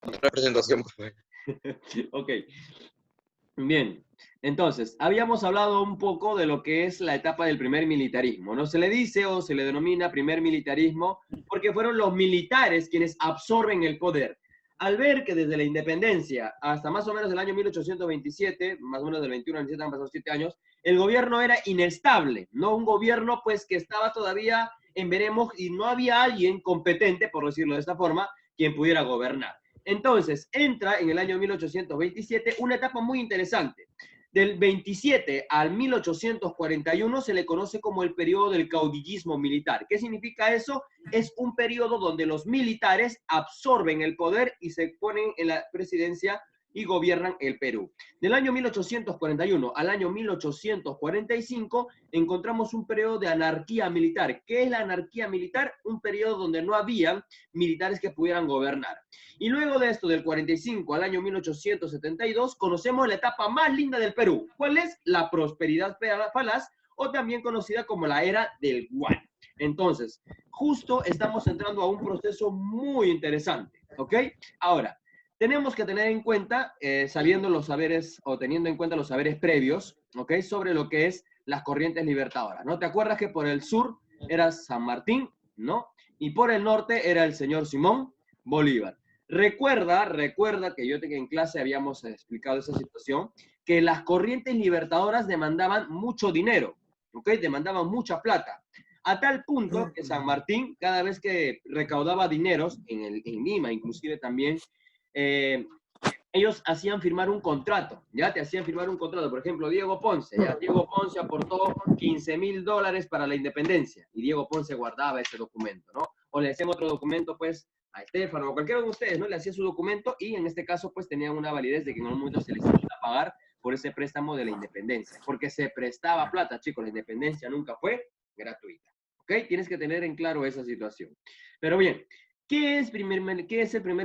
Otra presentación, por favor. Ok, bien. Entonces, habíamos hablado un poco de lo que es la etapa del primer militarismo. No se le dice o se le denomina primer militarismo porque fueron los militares quienes absorben el poder. Al ver que desde la independencia hasta más o menos el año 1827, más o menos del 21 al 27 han pasado 7 años, el gobierno era inestable, ¿no? Un gobierno pues que estaba todavía en veremos y no había alguien competente, por decirlo de esta forma, quien pudiera gobernar. Entonces, entra en el año 1827 una etapa muy interesante. Del 27 al 1841 se le conoce como el periodo del caudillismo militar. ¿Qué significa eso? Es un periodo donde los militares absorben el poder y se ponen en la presidencia y gobiernan el Perú. Del año 1841 al año 1845 encontramos un periodo de anarquía militar. ¿Qué es la anarquía militar? Un periodo donde no había militares que pudieran gobernar. Y luego de esto, del 45 al año 1872, conocemos la etapa más linda del Perú. ¿Cuál es? La prosperidad falaz, o también conocida como la era del guano. Entonces, justo estamos entrando a un proceso muy interesante, ¿ok? Ahora, tenemos que tener en cuenta, sabiendo los saberes o teniendo en cuenta los saberes previos, ¿ok? Sobre lo que es las corrientes libertadoras, ¿no? ¿Te acuerdas que por el sur era San Martín, ¿no? Y por el norte era el señor Simón Bolívar. Recuerda que yo en clase habíamos explicado esa situación, que las corrientes libertadoras demandaban mucho dinero, ¿ok? Demandaban mucha plata. A tal punto que San Martín, cada vez que recaudaba dineros, en Lima inclusive también, eh, ellos hacían firmar un contrato, ya te hacían firmar un contrato. Por ejemplo, Diego Ponce, ya Diego Ponce aportó $15,000 para la independencia y Diego Ponce guardaba ese documento, ¿no? O le hacían otro documento, pues, a Estefano o cualquiera de ustedes, ¿no? Le hacía su documento y en este caso, pues, tenían una validez de que en un momento se les iba a pagar por ese préstamo de la independencia, porque se prestaba plata, chicos, la independencia nunca fue gratuita, ¿ok? Tienes que tener en claro esa situación. Pero bien, ¿qué es el primer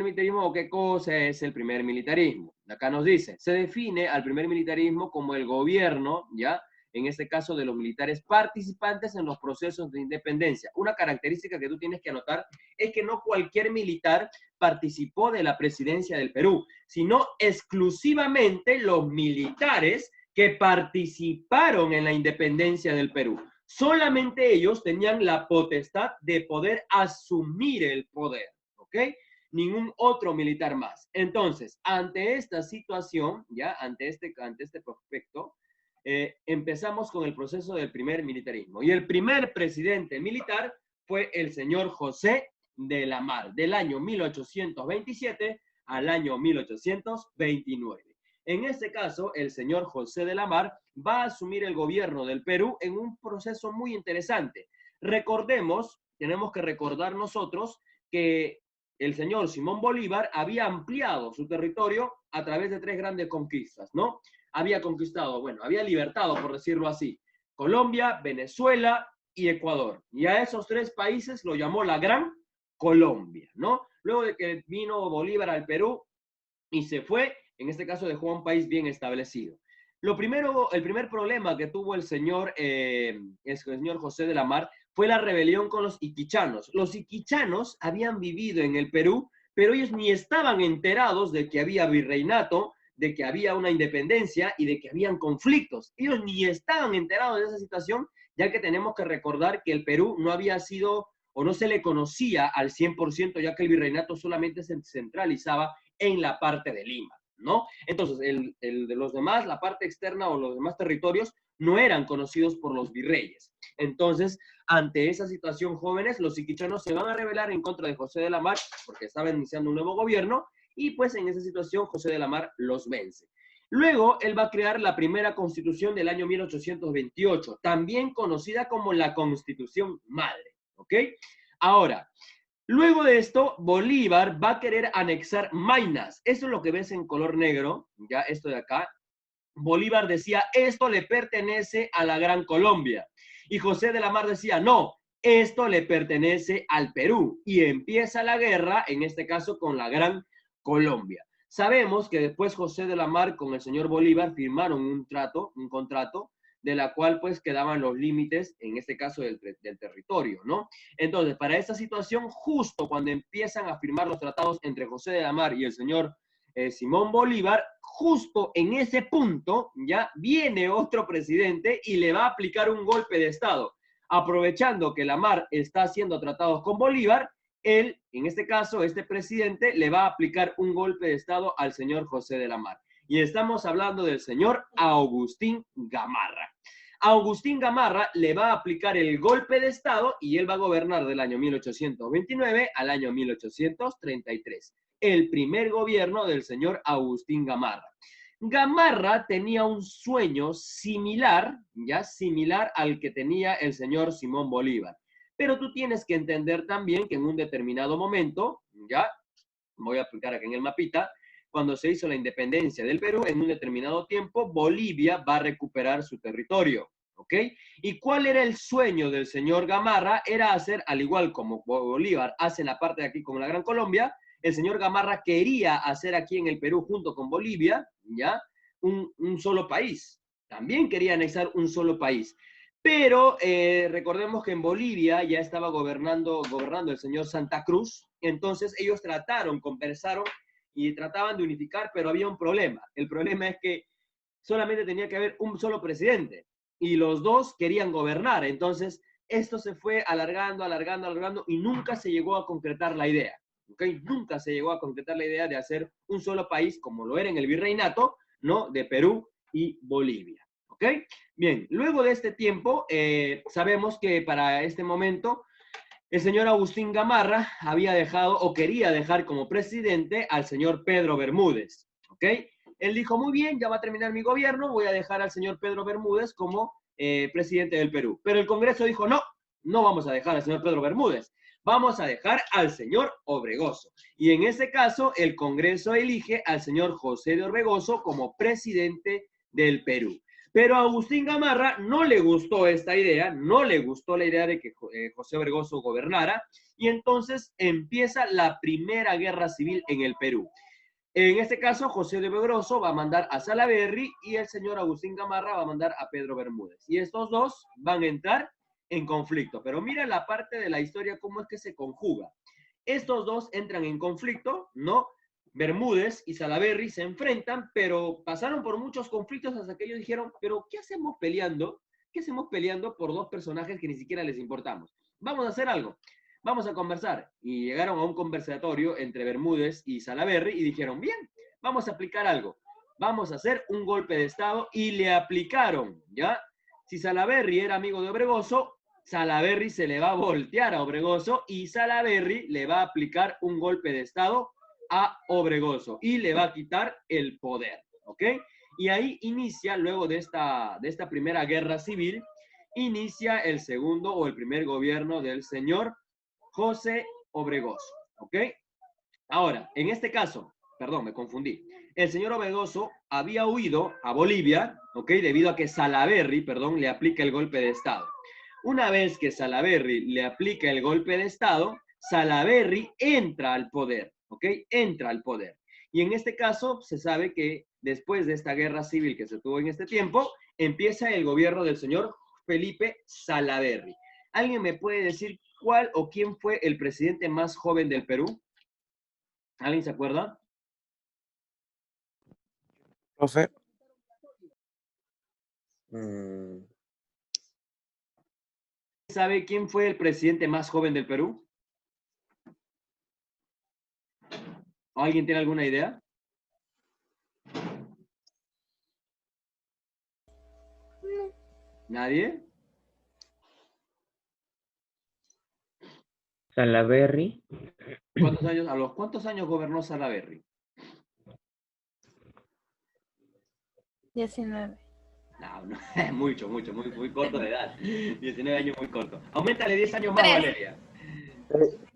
militarismo o qué cosa es el primer militarismo? Acá nos dice, se define al primer militarismo como el gobierno, ¿ya? En este caso de los militares participantes en los procesos de independencia. Una característica que tú tienes que anotar es que no cualquier militar participó de la presidencia del Perú, sino exclusivamente los militares que participaron en la independencia del Perú. Solamente ellos tenían la potestad de poder asumir el poder, ¿ok? Ningún otro militar más. Entonces, ante esta situación, ya, ante este prospecto, empezamos con el proceso del primer militarismo. Y el primer presidente militar fue el señor José de la Mar, del año 1827 al año 1829. En este caso, el señor José de la Mar va a asumir el gobierno del Perú en un proceso muy interesante. Recordemos, tenemos que recordar nosotros que el señor Simón Bolívar había ampliado su territorio a través de 3 grandes conquistas, ¿no? Había conquistado, bueno, había libertado, por decirlo así, Colombia, Venezuela y Ecuador. Y a esos 3 países lo llamó la Gran Colombia, ¿no? Luego de que vino Bolívar al Perú y se fue, en este caso dejó un país bien establecido. El primer problema que tuvo el señor José de la Mar fue la rebelión con los iquichanos. Los iquichanos habían vivido en el Perú, pero ellos ni estaban enterados de que había virreinato, de que había una independencia y de que habían conflictos. Ellos ni estaban enterados de esa situación, ya que tenemos que recordar que el Perú no había sido o no se le conocía al 100%, ya que el virreinato solamente se centralizaba en la parte de Lima, ¿no? Entonces, el de los demás, la parte externa o los demás territorios no eran conocidos por los virreyes. Entonces, ante esa situación, jóvenes, los iquichanos se van a rebelar en contra de José de la Mar porque estaba iniciando un nuevo gobierno y pues en esa situación José de la Mar los vence. Luego, él va a crear la primera constitución del año 1828, también conocida como la Constitución Madre, ¿ok? Ahora, luego de esto, Bolívar va a querer anexar Maynas. Eso es lo que ves en color negro, ya esto de acá. Bolívar decía, esto le pertenece a la Gran Colombia. Y José de la Mar decía, no, esto le pertenece al Perú. Y empieza la guerra, en este caso con la Gran Colombia. Sabemos que después José de la Mar con el señor Bolívar firmaron un contrato de la cual pues quedaban los límites, en este caso del territorio, ¿no? Entonces, para esta situación, justo cuando empiezan a firmar los tratados entre José de la Mar y el señor Simón Bolívar, justo en ese punto ya viene otro presidente y le va a aplicar un golpe de Estado. Aprovechando que la Mar está haciendo tratados con Bolívar, él, en este caso, este presidente, le va a aplicar un golpe de Estado al señor José de la Mar. Y estamos hablando del señor Agustín Gamarra. Agustín Gamarra le va a aplicar el golpe de Estado y él va a gobernar del año 1829 al año 1833. El primer gobierno del señor Agustín Gamarra. Gamarra tenía un sueño similar, ya similar al que tenía el señor Simón Bolívar. Pero tú tienes que entender también que en un determinado momento, ya, voy a aplicar aquí en el mapita, cuando se hizo la independencia del Perú, en un determinado tiempo, Bolivia va a recuperar su territorio, ¿ok? ¿Y cuál era el sueño del señor Gamarra? Era hacer, al igual como Bolívar hace en la parte de aquí con la Gran Colombia, el señor Gamarra quería hacer aquí en el Perú, junto con Bolivia, ¿ya? Un solo país. También quería anexar un solo país. Pero recordemos que en Bolivia ya estaba gobernando el señor Santa Cruz, entonces ellos conversaron y trataban de unificar, pero había un problema. El problema es que solamente tenía que haber un solo presidente y los dos querían gobernar. Entonces, esto se fue alargando y nunca se llegó a concretar la idea. ¿Okay? Nunca se llegó a concretar la idea de hacer un solo país, como lo era en el virreinato, ¿no? De Perú y Bolivia. ¿Ok? Bien, luego de este tiempo, sabemos que para este momento el señor Agustín Gamarra había dejado o quería dejar como presidente al señor Pedro Bermúdez. ¿Ok? Él dijo, muy bien, ya va a terminar mi gobierno, voy a dejar al señor Pedro Bermúdez como presidente del Perú. Pero el Congreso dijo, no, no vamos a dejar al señor Pedro Bermúdez, vamos a dejar al señor Obregoso. Y en ese caso, el Congreso elige al señor José de Orbegoso como presidente del Perú. Pero a Agustín Gamarra no le gustó esta idea, no le gustó la idea de que José Orbegoso gobernara, y entonces empieza la primera guerra civil en el Perú. En este caso, José de Orbegoso va a mandar a Salaverry y el señor Agustín Gamarra va a mandar a Pedro Bermúdez. Y estos dos van a entrar en conflicto. Pero mira la parte de la historia, cómo es que se conjuga. Estos dos entran en conflicto, ¿no? Bermúdez y Salaverry se enfrentan, pero pasaron por muchos conflictos hasta que ellos dijeron, pero ¿qué hacemos peleando? ¿Qué hacemos peleando por dos personajes que ni siquiera les importamos? Vamos a hacer algo, vamos a conversar. Y llegaron a un conversatorio entre Bermúdez y Salaverry y dijeron, bien, vamos a aplicar algo. Vamos a hacer un golpe de Estado y le aplicaron, ¿ya? Si Salaverry era amigo de Obregoso, Salaverry se le va a voltear a Obregoso y Salaverry le va a aplicar un golpe de Estado a Obregoso y le va a quitar el poder, ¿ok? Y ahí inicia, luego de esta primera guerra civil, inicia el segundo o el primer gobierno del señor José Obregoso, ¿ok? Ahora, en este caso, perdón, me confundí. El señor Obregoso había huido a Bolivia, ¿ok? Debido a que Salaverry, perdón, le aplica el golpe de Estado. Una vez que Salaverry le aplica el golpe de Estado, Salaverry entra al poder, ¿ok? Entra al poder. Y en este caso se sabe que después de esta guerra civil que se tuvo en este tiempo, empieza el gobierno del señor Felipe Salaverry. ¿Alguien me puede decir cuál o quién fue el presidente más joven del Perú? ¿Alguien se acuerda? Profe, ¿Sabe quién fue el presidente más joven del Perú? ¿O alguien tiene alguna idea? ¿Nadie? Salaverry, ¿A los cuántos años gobernó Salaverry? 19. No, muy corto de edad. 19 años muy corto. Auméntale 10 años más, Tres. Valeria.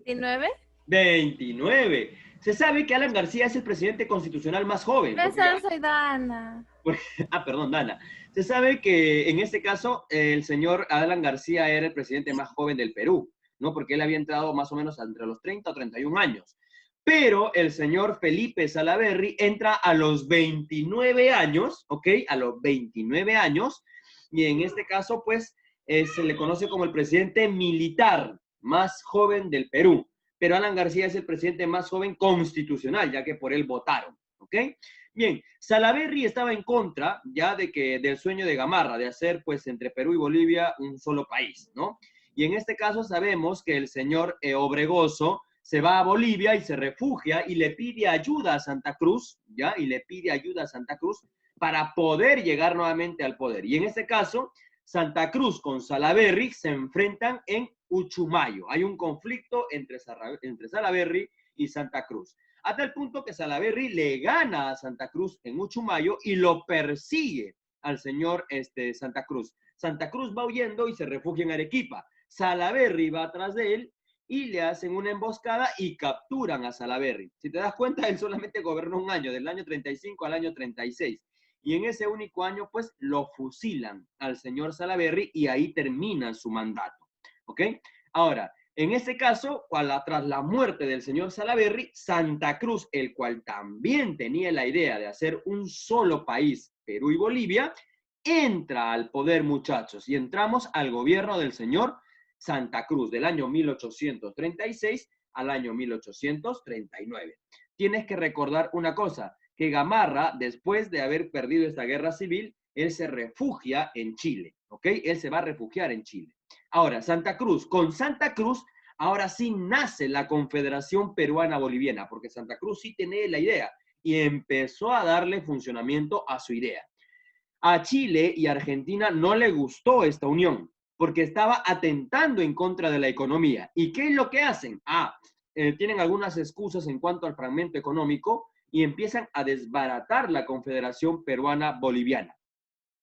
19. 29. Se sabe que Alan García es el presidente constitucional más joven. Profesor, soy Dana. Perdón, Dana. Se sabe que en este caso el señor Alan García era el presidente más joven del Perú, ¿no? Porque él había entrado más o menos entre los 30 o 31 años. Pero el señor Felipe Salaverry entra a los 29 años, ¿ok? A los 29 años, y en este caso, pues, se le conoce como el presidente militar más joven del Perú. Pero Alan García es el presidente más joven constitucional, ya que por él votaron, ¿ok? Bien, Salaverry estaba en contra ya del sueño de Gamarra, de hacer, pues, entre Perú y Bolivia un solo país, ¿no? Y en este caso sabemos que el señor Obregoso se va a Bolivia y se refugia y le pide ayuda a Santa Cruz, ¿ya? Y le pide ayuda a Santa Cruz para poder llegar nuevamente al poder. Y en este caso, Santa Cruz con Salaverry se enfrentan en Uchumayo. Hay un conflicto entre Salaverry y Santa Cruz. Hasta el punto que Salaverry le gana a Santa Cruz en Uchumayo y lo persigue al señor Santa Cruz. Santa Cruz va huyendo y se refugia en Arequipa. Salaverry va atrás de él y le hacen una emboscada y capturan a Salaverry. Si te das cuenta, él solamente gobernó un año, del año 35 al año 36. Y en ese único año, pues, lo fusilan al señor Salaverry y ahí termina su mandato. ¿Ok? Ahora, en este caso, tras la muerte del señor Salaverry, Santa Cruz, el cual también tenía la idea de hacer un solo país, Perú y Bolivia, entra al poder, muchachos, y entramos al gobierno del señor Santa Cruz, del año 1836 al año 1839. Tienes que recordar una cosa, que Gamarra, después de haber perdido esta guerra civil, él se refugia en Chile, ¿ok? Él se va a refugiar en Chile. Ahora, Santa Cruz, con Santa Cruz, ahora sí nace la Confederación Peruana Boliviana, porque Santa Cruz sí tenía la idea y empezó a darle funcionamiento a su idea. A Chile y Argentina no le gustó esta unión, porque estaba atentando en contra de la economía. ¿Y qué es lo que hacen? Tienen algunas excusas en cuanto al fragmento económico y empiezan a desbaratar la Confederación Peruana Boliviana.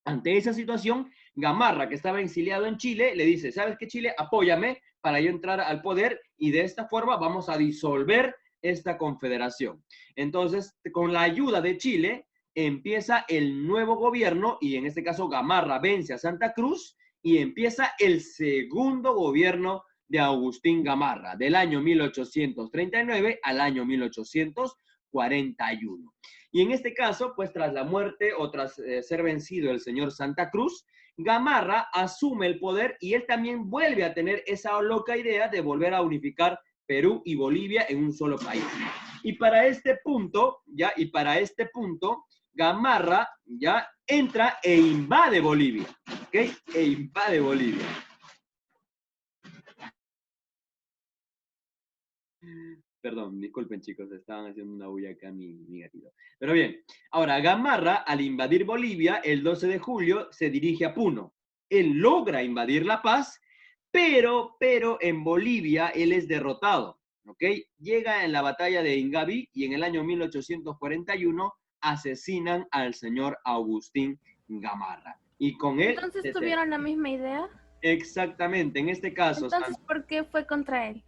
Ante esa situación, Gamarra, que estaba exiliado en Chile, le dice, ¿sabes qué, Chile? Apóyame para yo entrar al poder y de esta forma vamos a disolver esta confederación. Entonces, con la ayuda de Chile, empieza el nuevo gobierno y en este caso Gamarra vence a Santa Cruz y empieza el segundo gobierno de Agustín Gamarra, del año 1839 al año 1841. Y en este caso, pues tras la muerte o tras ser vencido el señor Santa Cruz, Gamarra asume el poder y él también vuelve a tener esa loca idea de volver a unificar Perú y Bolivia en un solo país. Y para este punto, Gamarra ya entra e invade Bolivia, ¿ok? E invade Bolivia. Perdón, disculpen chicos, estaban haciendo una bulla acá mi gatito. Pero bien, ahora Gamarra al invadir Bolivia el 12 de julio se dirige a Puno. Él logra invadir La Paz, pero en Bolivia él es derrotado, ¿ok? Llega en la batalla de Ingaví y en el año 1841 asesinan al señor Agustín Gamarra. Y con él... Entonces tuvieron la misma idea. Exactamente, en este caso... Entonces, ¿por qué fue contra él?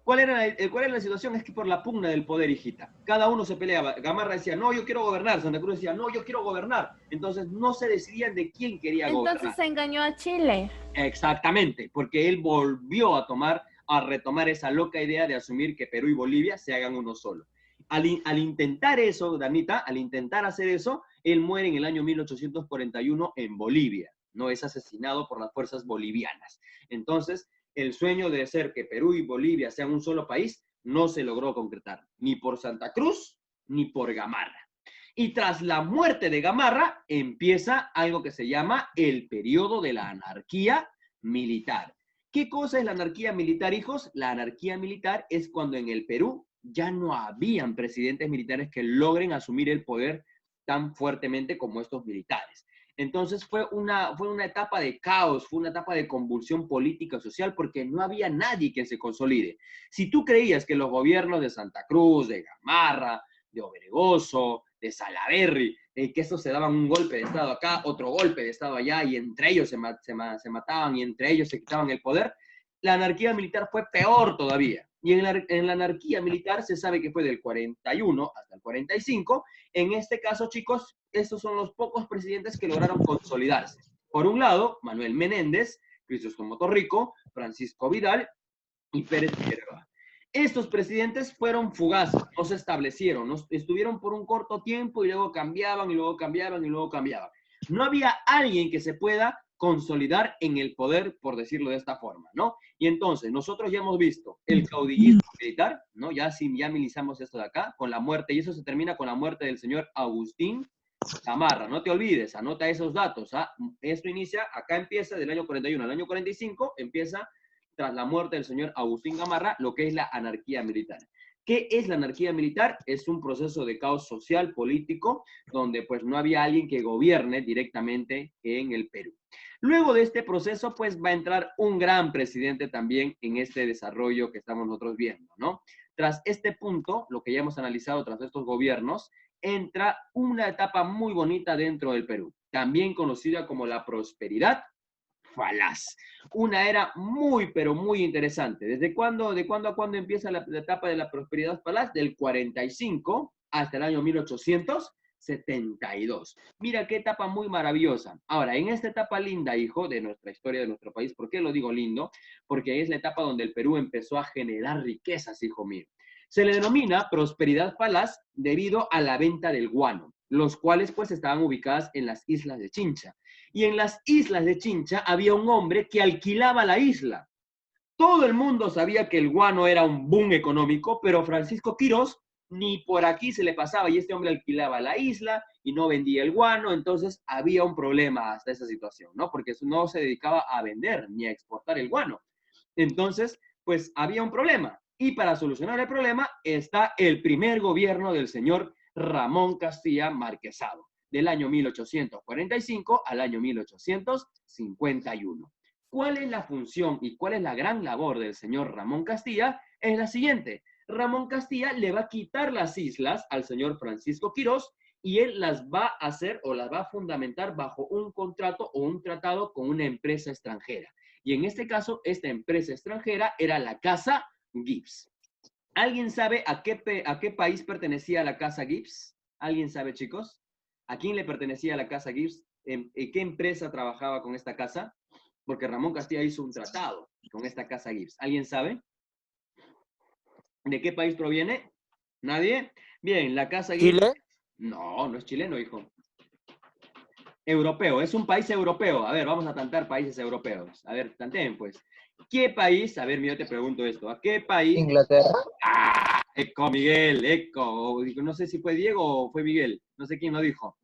¿Cuál era la situación? Es que por la pugna del poder, hijita. Cada uno se peleaba. Gamarra decía, no, yo quiero gobernar. Santa Cruz decía, no, yo quiero gobernar. Entonces no se decidían de quién quería gobernar. Entonces se engañó a Chile. Exactamente, porque él volvió a retomar esa loca idea de asumir que Perú y Bolivia se hagan uno solo. Al intentar eso, Danita, al intentar hacer eso, él muere en el año 1841 en Bolivia. No es asesinado por las fuerzas bolivianas. Entonces, el sueño de ser que Perú y Bolivia sean un solo país no se logró concretar, ni por Santa Cruz, ni por Gamarra. Y tras la muerte de Gamarra, empieza algo que se llama el periodo de la anarquía militar. ¿Qué cosa es la anarquía militar, hijos? La anarquía militar es cuando en el Perú ya no habían presidentes militares que logren asumir el poder tan fuertemente como estos militares. Entonces fue una etapa de caos, fue una etapa de convulsión política y social porque no había nadie que se consolide. Si tú creías que los gobiernos de Santa Cruz, de Gamarra, de Obregoso, de Salaverry, que estos se daban un golpe de Estado acá, otro golpe de Estado allá, y entre ellos se mataban y entre ellos se quitaban el poder, la anarquía militar fue peor todavía. Y en la anarquía militar se sabe que fue del 41 hasta el 45. En este caso, chicos, estos son los pocos presidentes que lograron consolidarse. Por un lado, Manuel Menéndez, Crisóstomo Torrico, Francisco Vidal y Pérez Figueroa. Estos presidentes fueron fugaces, no se establecieron, estuvieron por un corto tiempo y luego cambiaban y luego cambiaban y luego cambiaban. No había alguien que se pueda consolidar en el poder, por decirlo de esta forma, ¿no? Y entonces, nosotros ya hemos visto el caudillismo militar, ¿no? Ya militamos esto de acá, con la muerte, y eso se termina con la muerte del señor Agustín Gamarra. No te olvides, anota esos datos, ¿ah? Esto inicia, acá empieza del año 41 al año 45, empieza tras la muerte del señor Agustín Gamarra, lo que es la anarquía militar. ¿Qué es la anarquía militar? Es un proceso de caos social, político, donde pues no había alguien que gobierne directamente en el Perú. Luego de este proceso, pues va a entrar un gran presidente también en este desarrollo que estamos nosotros viendo, ¿no? Tras este punto, lo que ya hemos analizado tras estos gobiernos, entra una etapa muy bonita dentro del Perú, también conocida como la prosperidad falaz. Una era muy, pero muy interesante. ¿Desde cuándo, de cuándo a cuándo empieza la etapa de la prosperidad falaz? Del 45 hasta el año 1872. Mira qué etapa muy maravillosa. Ahora, en esta etapa linda, hijo, de nuestra historia, de nuestro país, ¿por qué lo digo lindo? Porque es la etapa donde el Perú empezó a generar riquezas, hijo mío. Se le denomina prosperidad falaz debido a la venta del guano, los cuales pues estaban ubicadas en las islas de Chincha. Y en las islas de Chincha había un hombre que alquilaba la isla. Todo el mundo sabía que el guano era un boom económico, pero Francisco Quirós ni por aquí se le pasaba y este hombre alquilaba la isla y no vendía el guano, entonces había un problema hasta esa situación, ¿no? Porque no se dedicaba a vender ni a exportar el guano. Entonces, pues había un problema. Y para solucionar el problema está el primer gobierno del señor Ramón Castilla Marquesado, del año 1845 al año 1851. ¿Cuál es la función y cuál es la gran labor del señor Ramón Castilla? Es la siguiente. Ramón Castilla le va a quitar las islas al señor Francisco Quirós y él las va a hacer o las va a fundamentar bajo un contrato o un tratado con una empresa extranjera. Y en este caso, esta empresa extranjera era la Casa Gibbs. ¿Alguien sabe a qué país pertenecía la Casa Gibbs? ¿Alguien sabe, chicos? ¿A quién le pertenecía la Casa Gibbs? ¿En qué empresa trabajaba con esta casa? Porque Ramón Castilla hizo un tratado con esta Casa Gibbs. ¿Alguien sabe? ¿De qué país proviene? ¿Nadie? Bien, la Casa Gibbs... ¿Chile? No, no es chileno, hijo. Europeo, es un país europeo. A ver, vamos a tantear países europeos. A ver, tanteen, pues. ¿Qué país? A ver, yo te pregunto esto. ¿A qué país? ¿Inglaterra? ¡Ah! Eco, Miguel, eco. No sé si fue Diego o fue Miguel. No sé quién lo dijo.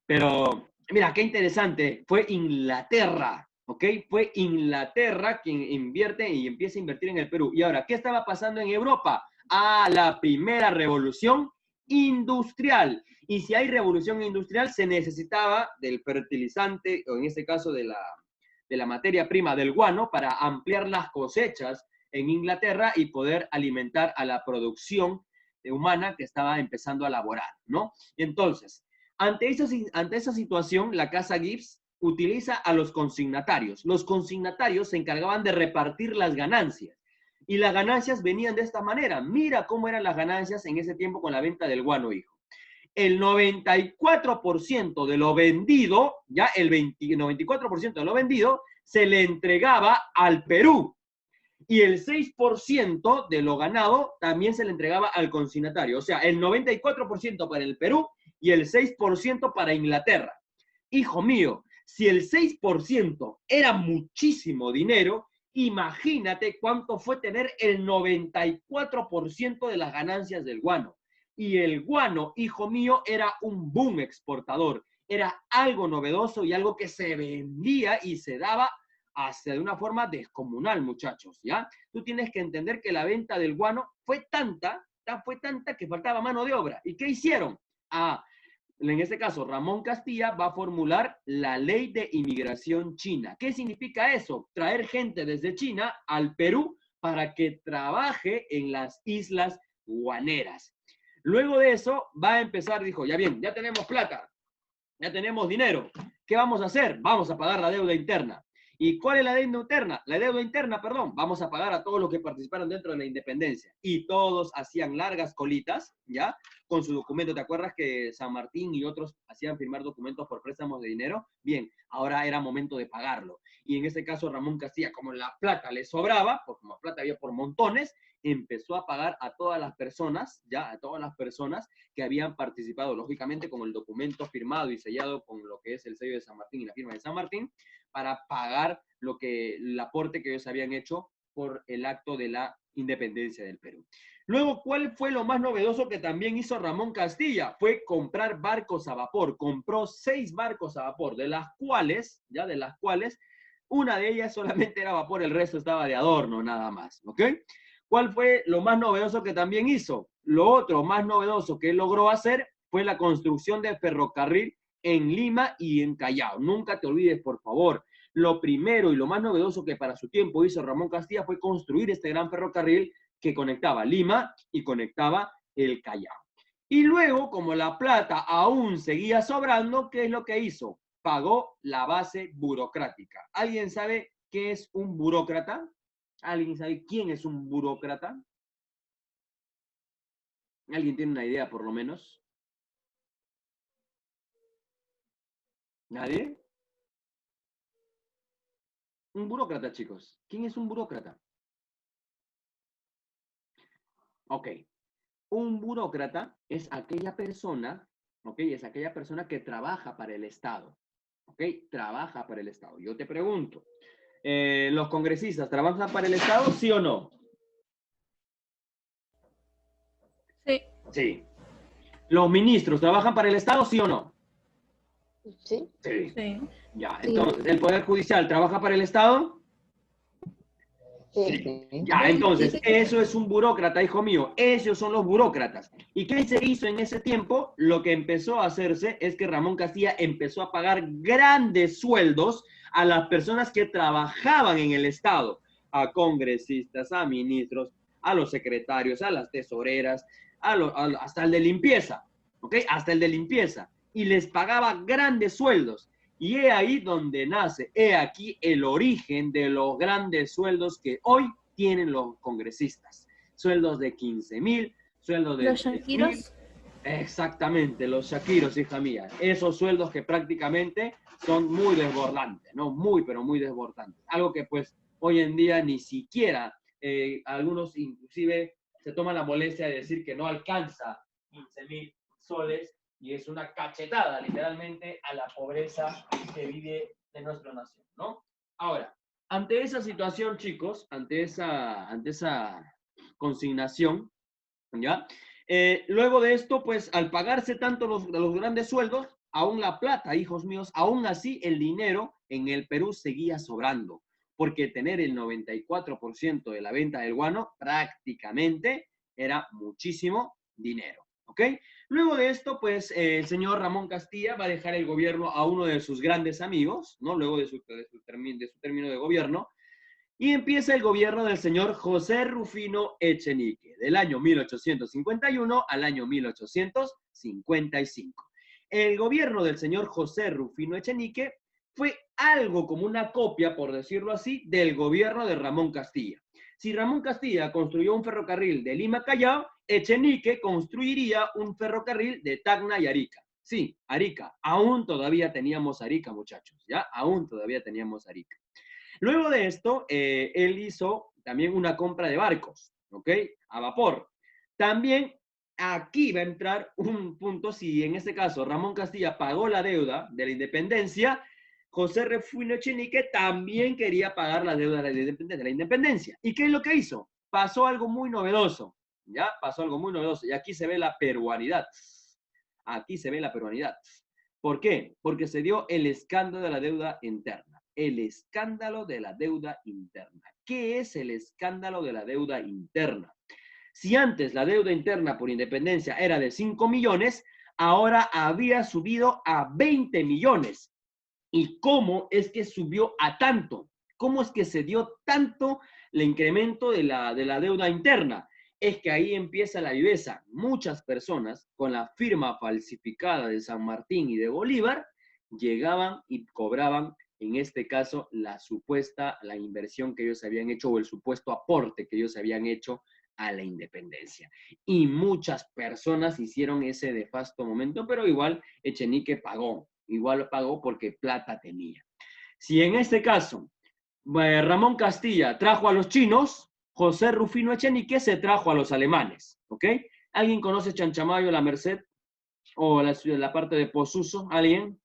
Pero, mira, qué interesante. Fue Inglaterra, ¿ok? Fue Inglaterra quien invierte y empieza a invertir en el Perú. Y ahora, ¿qué estaba pasando en Europa? Ah, la primera revolución industrial. Y si hay revolución industrial, se necesitaba del fertilizante, o en este caso de la materia prima del guano, para ampliar las cosechas en Inglaterra y poder alimentar a la producción humana que estaba empezando a laborar, ¿no? Y entonces, ante esa situación, la Casa Gibbs utiliza a los consignatarios. Los consignatarios se encargaban de repartir las ganancias. Y las ganancias venían de esta manera. Mira cómo eran las ganancias en ese tiempo con la venta del guano, hijo. El 94% de lo vendido, ya el 94% de lo vendido, se le entregaba al Perú. Y el 6% de lo ganado también se le entregaba al consignatario. O sea, el 94% para el Perú y el 6% para Inglaterra. Hijo mío, si el 6% era muchísimo dinero, imagínate cuánto fue tener el 94% de las ganancias del guano. Y el guano, hijo mío, era un boom exportador. Era algo novedoso y algo que se vendía y se daba hasta de una forma descomunal, muchachos, ¿ya? Tú tienes que entender que la venta del guano fue tanta que faltaba mano de obra. ¿Y qué hicieron? En este caso, Ramón Castilla va a formular la ley de inmigración china. ¿Qué significa eso? Traer gente desde China al Perú para que trabaje en las islas guaneras. Luego de eso, va a empezar, dijo, ya bien, ya tenemos plata, ya tenemos dinero. ¿Qué vamos a hacer? Vamos a pagar la deuda interna. ¿Y cuál es la deuda interna? La deuda interna, perdón, vamos a pagar a todos los que participaron dentro de la independencia. Y todos hacían largas colitas, ¿ya? Con su documento. ¿Te acuerdas que San Martín y otros hacían firmar documentos por préstamos de dinero? Bien, ahora era momento de pagarlo. Y en este caso Ramón Castilla, como la plata le sobraba, porque como plata había por montones, empezó a pagar a todas las personas, ya a todas las personas que habían participado, lógicamente con el documento firmado y sellado con lo que es el sello de San Martín y la firma de San Martín, para pagar el aporte que ellos habían hecho por el acto de la independencia del Perú. Luego, ¿cuál fue lo más novedoso que también hizo Ramón Castilla? Fue comprar barcos a vapor. Compró 6 barcos a vapor, de las cuales, una de ellas solamente era vapor, el resto estaba de adorno, nada más, ¿ok? ¿Cuál fue lo más novedoso que también hizo? Lo otro más novedoso que él logró hacer fue la construcción del ferrocarril en Lima y en Callao. Nunca te olvides, por favor. Lo primero y lo más novedoso que para su tiempo hizo Ramón Castilla fue construir este gran ferrocarril que conectaba Lima y conectaba el Callao. Y luego, como la plata aún seguía sobrando, ¿qué es lo que hizo? Pagó la base burocrática. ¿Alguien sabe qué es un burócrata? ¿Alguien sabe quién es un burócrata? ¿Alguien tiene una idea, por lo menos? ¿Nadie? Un burócrata, chicos. ¿Quién es un burócrata? Ok. Un burócrata es aquella persona, ¿ok? Es aquella persona que trabaja para el Estado, ¿ok? Trabaja para el Estado. Yo te pregunto, ¿los congresistas trabajan para el Estado, sí o no? Sí. Sí. ¿Los ministros trabajan para el Estado, sí o no? Sí. Sí. Sí. Ya, Sí. entonces, ¿el Poder Judicial trabaja para el Estado? Sí. Ya, entonces, eso es un burócrata, hijo mío. Esos son los burócratas. ¿Y qué se hizo en ese tiempo? Lo que empezó a hacerse es que Ramón Castilla empezó a pagar grandes sueldos a las personas que trabajaban en el Estado, a congresistas, a ministros, a los secretarios, a las tesoreras, hasta el de limpieza, ¿ok? Hasta el de limpieza. Y les pagaba grandes sueldos. Y he ahí donde nace, he aquí el origen de los grandes sueldos que hoy tienen los congresistas. Sueldos de 15,000, sueldos de Los 10,000. Shakiros. Exactamente, los Shakiros, hija mía. Esos sueldos que prácticamente son muy desbordantes, ¿no? Muy, pero muy desbordantes. Algo que pues hoy en día ni siquiera, algunos inclusive se toman la molestia de decir que no alcanza 15,000 soles y es una cachetada literalmente a la pobreza que vive de nuestra nación, ¿no? Ahora, ante esa situación, chicos, ante esa consignación, ¿ya? Luego de esto, pues al pagarse tanto los grandes sueldos, aún la plata, hijos míos, aún así el dinero en el Perú seguía sobrando, porque tener el 94% de la venta del guano prácticamente era muchísimo dinero, ¿ok? Luego de esto, pues el señor Ramón Castilla va a dejar el gobierno a uno de sus grandes amigos, ¿no? Luego de su término de gobierno, y empieza el gobierno del señor José Rufino Echenique, del año 1851 al año 1855. El gobierno del señor José Rufino Echenique fue algo como una copia, por decirlo así, del gobierno de Ramón Castilla. Si Ramón Castilla construyó un ferrocarril de Lima a Callao, Echenique construiría un ferrocarril de Tacna y Arica. Sí, Arica. Aún todavía teníamos Arica, muchachos, ¿ya? Aún todavía teníamos Arica. Luego de esto, él hizo también una compra de barcos, ¿ok? A vapor. También aquí va a entrar un punto, si en este caso Ramón Castilla pagó la deuda de la independencia, José Rufino Echenique también quería pagar la deuda de la independencia. ¿Y qué es lo que hizo? Pasó algo muy novedoso, ¿ya? Pasó algo muy novedoso. Y aquí se ve la peruanidad. Aquí se ve la peruanidad. ¿Por qué? Porque se dio el escándalo de la deuda interna. El escándalo de la deuda interna. ¿Qué es el escándalo de la deuda interna? Si antes la deuda interna por independencia era de 5 millones, ahora había subido a 20 millones. ¿Y cómo es que subió a tanto? ¿Cómo es que se dio tanto el incremento de la deuda interna? Es que ahí empieza la viveza. Muchas personas con la firma falsificada de San Martín y de Bolívar llegaban y cobraban, en este caso, la inversión que ellos habían hecho o el supuesto aporte que ellos habían hecho a la independencia. Y muchas personas hicieron ese nefasto momento, pero igual Echenique pagó. Igual lo pagó porque plata tenía. Si en este caso Ramón Castilla trajo a los chinos, José Rufino Echenique se trajo a los alemanes, ¿ok? ¿Alguien conoce Chanchamayo, La Merced o la parte de Posuso? ¿Alguien?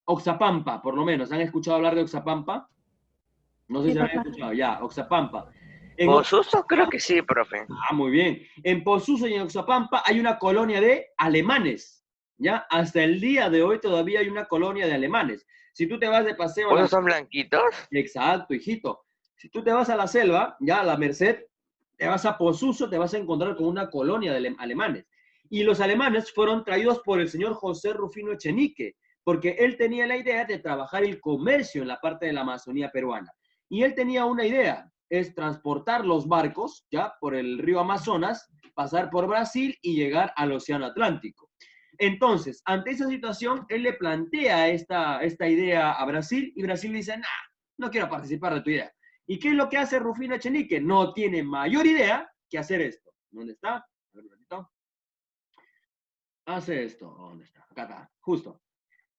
Oxapampa, por lo menos. ¿Han escuchado hablar de Oxapampa? No sé Sí, si habrán papá. escuchado. Ya, Oxapampa. En Posuso creo que sí, profe. muy bien. En Posuso y en Oxapampa hay una colonia de alemanes, ¿ya? Hasta el día de hoy todavía hay una colonia de alemanes. Si tú te vas de paseo a ¿Esos son blanquitos? Exacto, hijito. Si tú te vas a la selva, ya a la Merced, te vas a Posuso, te vas a encontrar con una colonia de alemanes. Y los alemanes fueron traídos por el señor José Rufino Echenique, porque él tenía la idea de trabajar el comercio en la parte de la Amazonía peruana. Y él tenía una idea, es transportar los barcos, ya, por el río Amazonas, pasar por Brasil y llegar al Océano Atlántico. Entonces, ante esa situación, él le plantea esta idea a Brasil y Brasil dice, nah, no quiero participar de tu idea. ¿Y qué es lo que hace Rufino Echenique? No tiene mayor idea que hacer esto. ¿Dónde está? A ver un ratito. Hace esto. ¿Dónde está? Acá está, justo.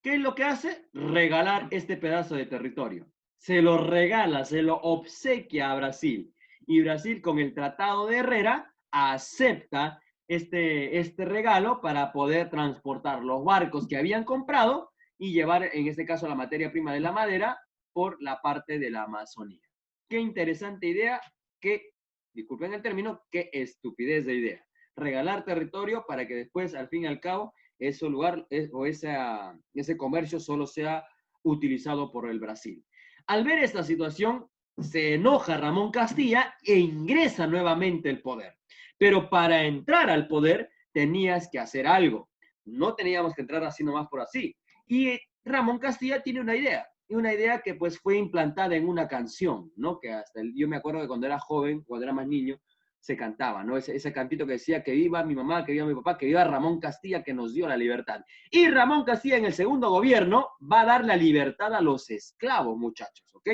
¿Qué es lo que hace? Regalar este pedazo de territorio. Se lo regala, se lo obsequia a Brasil. Y Brasil, con el Tratado de Herrera, acepta este regalo para poder transportar los barcos que habían comprado y llevar, en este caso, la materia prima de la madera por la parte de la Amazonía. Qué interesante idea, qué, disculpen el término, qué estupidez de idea. Regalar territorio para que después, al fin y al cabo, ese lugar o ese comercio solo sea utilizado por el Brasil. Al ver esta situación, se enoja Ramón Castilla e ingresa nuevamente el poder. Pero para entrar al poder tenías que hacer algo. No teníamos que entrar así nomás por así. Y Ramón Castilla tiene una idea que pues fue implantada en una canción, ¿no? Que yo me acuerdo que cuando era joven, cuando era más niño, se cantaba, ¿no? Ese cantito que decía que viva mi mamá, que viva mi papá, que viva Ramón Castilla que nos dio la libertad. Y Ramón Castilla en el segundo gobierno va a dar la libertad a los esclavos, muchachos, ¿ok?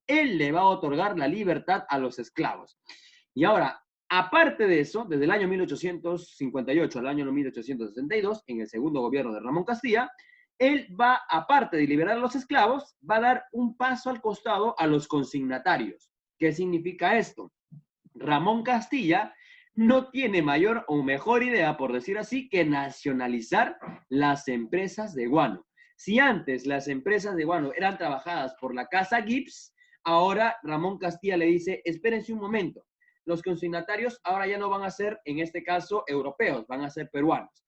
Él le va a otorgar la libertad a los esclavos. Y ahora, aparte de eso, desde el año 1858 al año 1862, en el segundo gobierno de Ramón Castilla, él va, aparte de liberar a los esclavos, va a dar un paso al costado a los consignatarios. ¿Qué significa esto? Ramón Castilla no tiene mayor o mejor idea, por decir así, que nacionalizar las empresas de guano. Si antes las empresas de guano eran trabajadas por la Casa Gibbs, ahora Ramón Castilla le dice, espérense un momento, los consignatarios ahora ya no van a ser, en este caso, europeos, van a ser peruanos.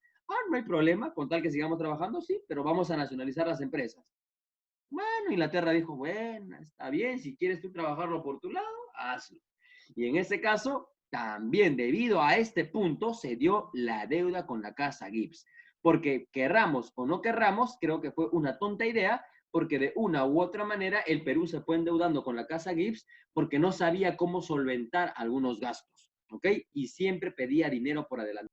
No hay problema, con tal que sigamos trabajando, sí, pero vamos a nacionalizar las empresas. Bueno, Inglaterra dijo, bueno, está bien, si quieres tú trabajarlo por tu lado, hazlo. Y en ese caso, también debido a este punto, se dio la deuda con la Casa Gibbs. Porque querramos o no querramos, creo que fue una tonta idea, porque de una u otra manera el Perú se fue endeudando con la Casa Gibbs porque no sabía cómo solventar algunos gastos, ¿ok? Y siempre pedía dinero por adelante.